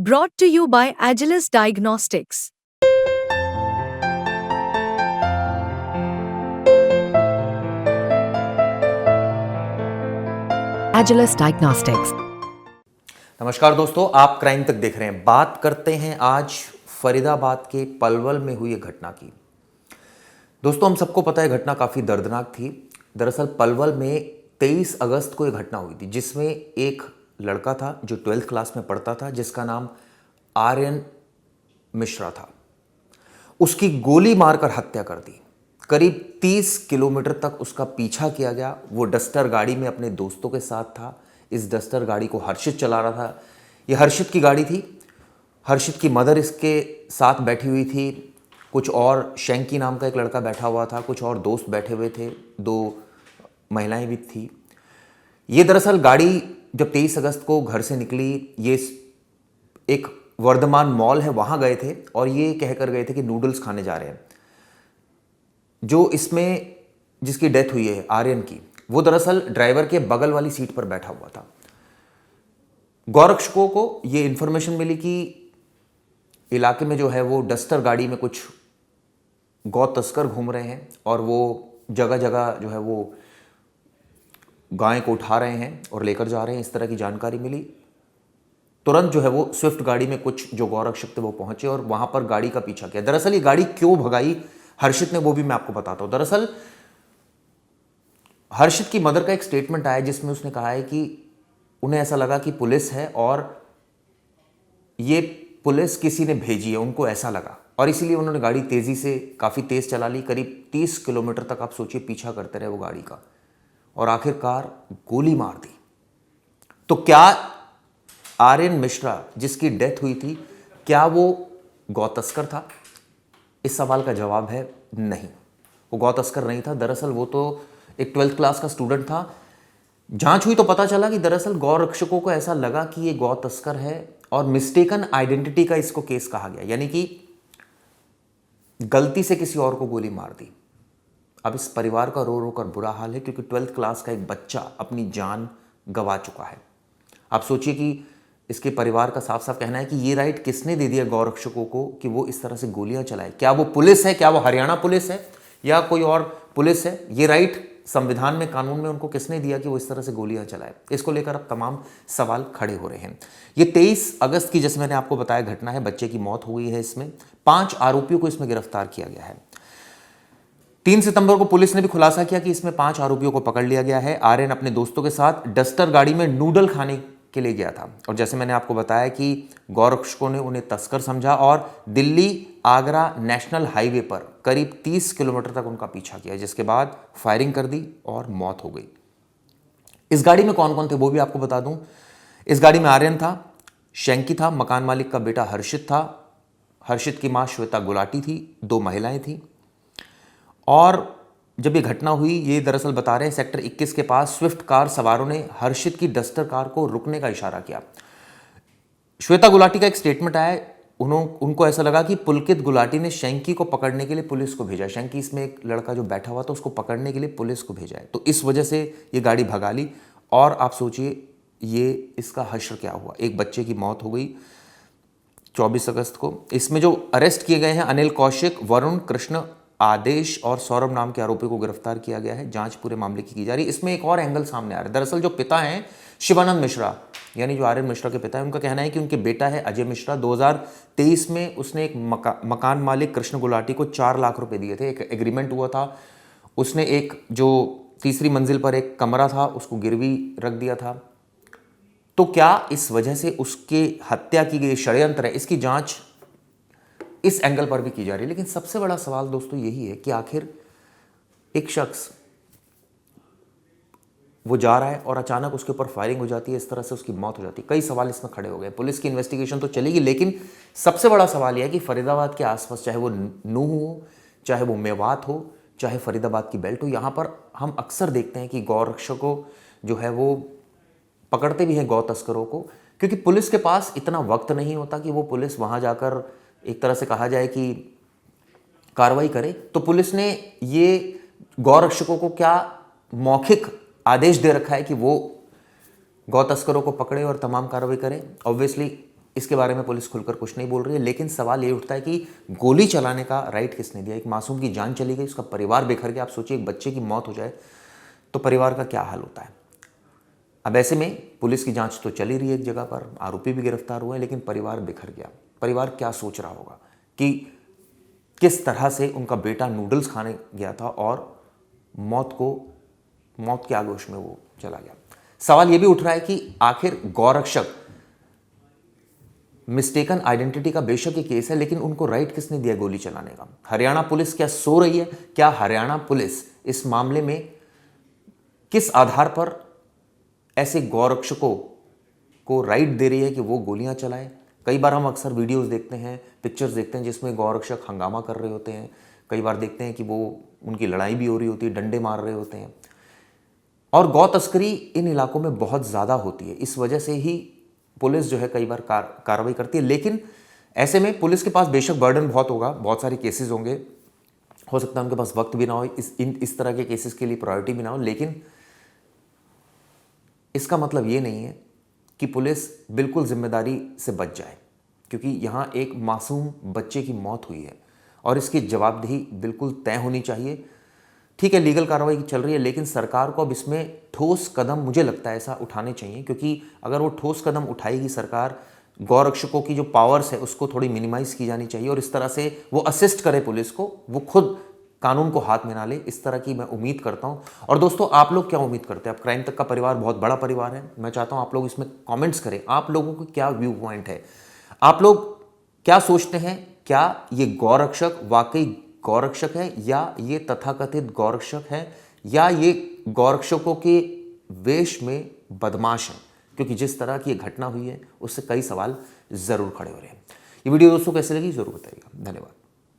Brought to you by Agilus Diagnostics. Agilus Diagnostics. नमस्कार दोस्तों, आप क्राइम तक देख रहे हैं। बात करते हैं आज फरीदाबाद के पलवल में हुई एक घटना की। दोस्तों, हम सबको पता है घटना काफ़ी दर्दनाक थी। दरअसल पलवल में 23 अगस्त को एक घटना हुई थी जिसमें एक लड़का था जो 12th क्लास में पढ़ता था, जिसका नाम आर्यन मिश्रा था। उसकी गोली मारकर हत्या कर दी। करीब 30 किलोमीटर तक उसका पीछा किया गया। वो डस्टर गाड़ी में अपने दोस्तों के साथ था। इस डस्टर गाड़ी को हर्षित चला रहा था। ये हर्षित की गाड़ी थी। हर्षित की मदर इसके साथ बैठी हुई थी। कुछ और शैंकी नाम का एक लड़का बैठा हुआ था। कुछ और दोस्त बैठे हुए थे। 2 महिलाएं भी थी। ये दरअसल गाड़ी जब 23 अगस्त को घर से निकली, ये एक वर्धमान मॉल है, वहां गए थे और ये कहकर गए थे कि नूडल्स खाने जा रहे हैं। जो इसमें जिसकी डेथ हुई है आर्यन की, वो दरअसल ड्राइवर के बगल वाली सीट पर बैठा हुआ था। गौरक्षकों को ये इंफॉर्मेशन मिली कि इलाके में जो है वो डस्टर गाड़ी में कुछ गौ तस्कर घूम रहे हैं और वो जगह जगह जो है वो गाय को उठा रहे हैं और लेकर जा रहे हैं। इस तरह की जानकारी मिली। तुरंत जो है वो स्विफ्ट गाड़ी में कुछ जो गौरक्षक थे वो पहुंचे और वहां पर गाड़ी का पीछा किया। दरअसल ये गाड़ी क्यों भगाई हर्षित ने, वो भी मैं आपको बताता हूं। दरअसल हर्षित की मदर का एक स्टेटमेंट आया जिसमें उसने कहा है कि उन्हें ऐसा लगा कि पुलिस है और ये पुलिस किसी ने भेजी है, उनको ऐसा लगा और इसीलिए उन्होंने गाड़ी तेजी से काफी तेज चला ली। करीब 30 किलोमीटर तक आप सोचिए पीछा करते रहे वो गाड़ी का और आखिरकार गोली मार दी। तो क्या आर्यन मिश्रा जिसकी डेथ हुई थी, क्या वो गौ तस्कर था? इस सवाल का जवाब है नहीं, वो गौ तस्कर नहीं था। दरअसल वो तो एक 12th क्लास का स्टूडेंट था। जांच हुई तो पता चला कि दरअसल गौ रक्षकों को ऐसा लगा कि ये गौ तस्कर है और मिस्टेकन आइडेंटिटी का इसको केस कहा गया, यानी कि गलती से किसी और को गोली मार दी। अब इस परिवार का रो रो कर बुरा हाल है क्योंकि 12th क्लास का एक बच्चा अपनी जान गंवा चुका है। आप सोचिए कि इसके परिवार का साफ साफ कहना है कि ये राइट किसने दे दिया गौ रक्षकों को कि वो इस तरह से गोलियां चलाए? क्या वो पुलिस है? क्या वो हरियाणा पुलिस है या कोई और पुलिस है? ये राइट संविधान में, कानून में उनको किसने दिया कि वो इस तरह से गोलियां चलाए? इसको लेकर अब तमाम सवाल खड़े हो रहे हैं। ये 23 अगस्त की, जैसे मैंने आपको बताया, घटना है। बच्चे की मौत हो गई है। इसमें 5 आरोपियों को इसमें गिरफ्तार किया गया है। 3 सितंबर को पुलिस ने भी खुलासा किया कि इसमें 5 आरोपियों को पकड़ लिया गया है। आर्यन अपने दोस्तों के साथ डस्टर गाड़ी में नूडल खाने के लिए गया था और जैसे मैंने आपको बताया कि गौरक्षकों ने उन्हें तस्कर समझा और दिल्ली आगरा नेशनल हाईवे पर करीब 30 किलोमीटर तक उनका पीछा किया, जिसके बाद फायरिंग कर दी और मौत हो गई। इस गाड़ी में कौन कौन थे वो भी आपको बता दूं। इस गाड़ी में आर्यन था, शैंकी था, मकान मालिक का बेटा हर्षित था, हर्षित की मां श्वेता गुलाटी थी, 2 महिलाएं थी। और जब ये घटना हुई, ये दरअसल बता रहे हैं सेक्टर 21 के पास स्विफ्ट कार सवारों ने हर्षित की डस्टर कार को रुकने का इशारा किया। श्वेता गुलाटी का एक स्टेटमेंट आया, उनको ऐसा लगा कि पुलकित गुलाटी ने शैंकी को पकड़ने के लिए पुलिस को भेजा। शैंकी इसमें एक लड़का जो बैठा हुआ था, उसको पकड़ने के लिए पुलिस को भेजा है, तो इस वजह से ये गाड़ी भगा ली। और आप सोचिए ये इसका हश्र क्या हुआ। एक बच्चे की मौत हो गई 24 अगस्त को। इसमें जो अरेस्ट किए गए हैं अनिल कौशिक, वरुण, कृष्ण, आदेश और सौरभ नाम के आरोपी को गिरफ्तार किया गया है। जांच पूरे मामले की जा रही है। इसमें एक और एंगल सामने आ रहा है। दरअसल जो पिता हैं शिवानंद मिश्रा, यानी जो आर्यन मिश्रा के पिता है, उनका कहना है कि उनके बेटा है अजय मिश्रा, 2023 में उसने एक मकान मालिक कृष्ण गुलाटी को 4 लाख रुपए दिए थे। एक एग्रीमेंट हुआ था। उसने एक जो तीसरी मंजिल पर एक कमरा था उसको गिरवी रख दिया था। तो क्या इस वजह से उसके हत्या की गई षड्यंत्र है? इसकी जांच इस एंगल पर भी की जा रही है। लेकिन सबसे बड़ा सवाल दोस्तों यही है कि आखिर एक शख्स वो जा रहा है और अचानक उसके ऊपर फायरिंग हो जाती है, इस तरह से उसकी मौत हो जाती है। कई सवाल इसमें खड़े हो गए। पुलिस की इन्वेस्टिगेशन तो चलेगी, लेकिन सबसे बड़ा सवाल यह है कि फरीदाबाद के आसपास, चाहे वो नूह हो, चाहे वो मेवात हो, चाहे फरीदाबाद की बेल्ट हो, यहाँ पर हम अक्सर देखते हैं कि गौरक्षकों जो है वो पकड़ते भी हैं गौ तस्करों को, क्योंकि पुलिस के पास इतना वक्त नहीं होता कि वो पुलिस वहां जाकर एक तरह से कहा जाए कि कार्रवाई करे। तो पुलिस ने ये गौरक्षकों को क्या मौखिक आदेश दे रखा है कि वो गौ तस्करों को पकड़े और तमाम कार्रवाई करें? ऑब्वियसली इसके बारे में पुलिस खुलकर कुछ नहीं बोल रही है, लेकिन सवाल ये उठता है कि गोली चलाने का राइट किसने दिया? एक मासूम की जान चली गई, उसका परिवार बिखर गया। आप सोचिए, एक बच्चे की मौत हो जाए तो परिवार का क्या हाल होता है। अब ऐसे में पुलिस की जांच तो चल ही रही है एक जगह पर, आरोपी भी गिरफ्तार हुए, लेकिन परिवार बिखर गया। परिवार क्या सोच रहा होगा कि किस तरह से उनका बेटा नूडल्स खाने गया था और मौत के आगोश में वो चला गया। सवाल यह भी उठ रहा है कि आखिर गौरक्षक, मिस्टेकन आइडेंटिटी का बेशक ये केस है, लेकिन उनको राइट किसने दिया गोली चलाने का? हरियाणा पुलिस क्या सो रही है? क्या हरियाणा पुलिस इस मामले में किस आधार पर ऐसे गौरक्षकों को राइट दे रही है कि वो गोलियां चलाएं? कई बार हम अक्सर वीडियोस देखते हैं, पिक्चर्स देखते हैं जिसमें गौरक्षक हंगामा कर रहे होते हैं। कई बार देखते हैं कि वो उनकी लड़ाई भी हो रही होती है, डंडे मार रहे होते हैं। और गौ तस्करी इन इलाकों में बहुत ज़्यादा होती है, इस वजह से ही पुलिस जो है कई बार कार्रवाई करती है। लेकिन ऐसे में पुलिस के पास बेशक बर्डन बहुत होगा, बहुत सारे केसेस होंगे, हो सकता है उनके पास वक्त भी ना हो, इस तरह के केसेस के लिए प्रायोरिटी भी ना हो, लेकिन इसका मतलब ये नहीं है कि पुलिस बिल्कुल जिम्मेदारी से बच जाए, क्योंकि यहाँ एक मासूम बच्चे की मौत हुई है और इसकी जवाबदेही बिल्कुल तय होनी चाहिए। ठीक है, लीगल कार्रवाई चल रही है, लेकिन सरकार को अब इसमें ठोस कदम, मुझे लगता है ऐसा उठाने चाहिए, क्योंकि अगर वो ठोस कदम उठाएगी सरकार, गौरक्षकों की जो पावर्स है उसको थोड़ी मिनिमाइज की जानी चाहिए और इस तरह से वो असिस्ट करे पुलिस को, वो खुद कानून को हाथ में ना ले, इस तरह की मैं उम्मीद करता हूं। और दोस्तों, आप लोग क्या उम्मीद करते हैं? अब क्राइम तक का परिवार बहुत बड़ा परिवार है, मैं चाहता हूं आप लोग इसमें कमेंट्स करें, आप लोगों को क्या व्यू पॉइंट है, आप लोग क्या सोचते हैं? क्या ये गौरक्षक वाकई गौरक्षक है, या ये तथाकथित गौरक्षक है, या ये गौरक्षकों के वेश में बदमाश है? क्योंकि जिस तरह की ये घटना हुई है उससे कई सवाल जरूर खड़े हो रहे हैं। ये वीडियो दोस्तों कैसे लगी जरूर बताइएगा। धन्यवाद।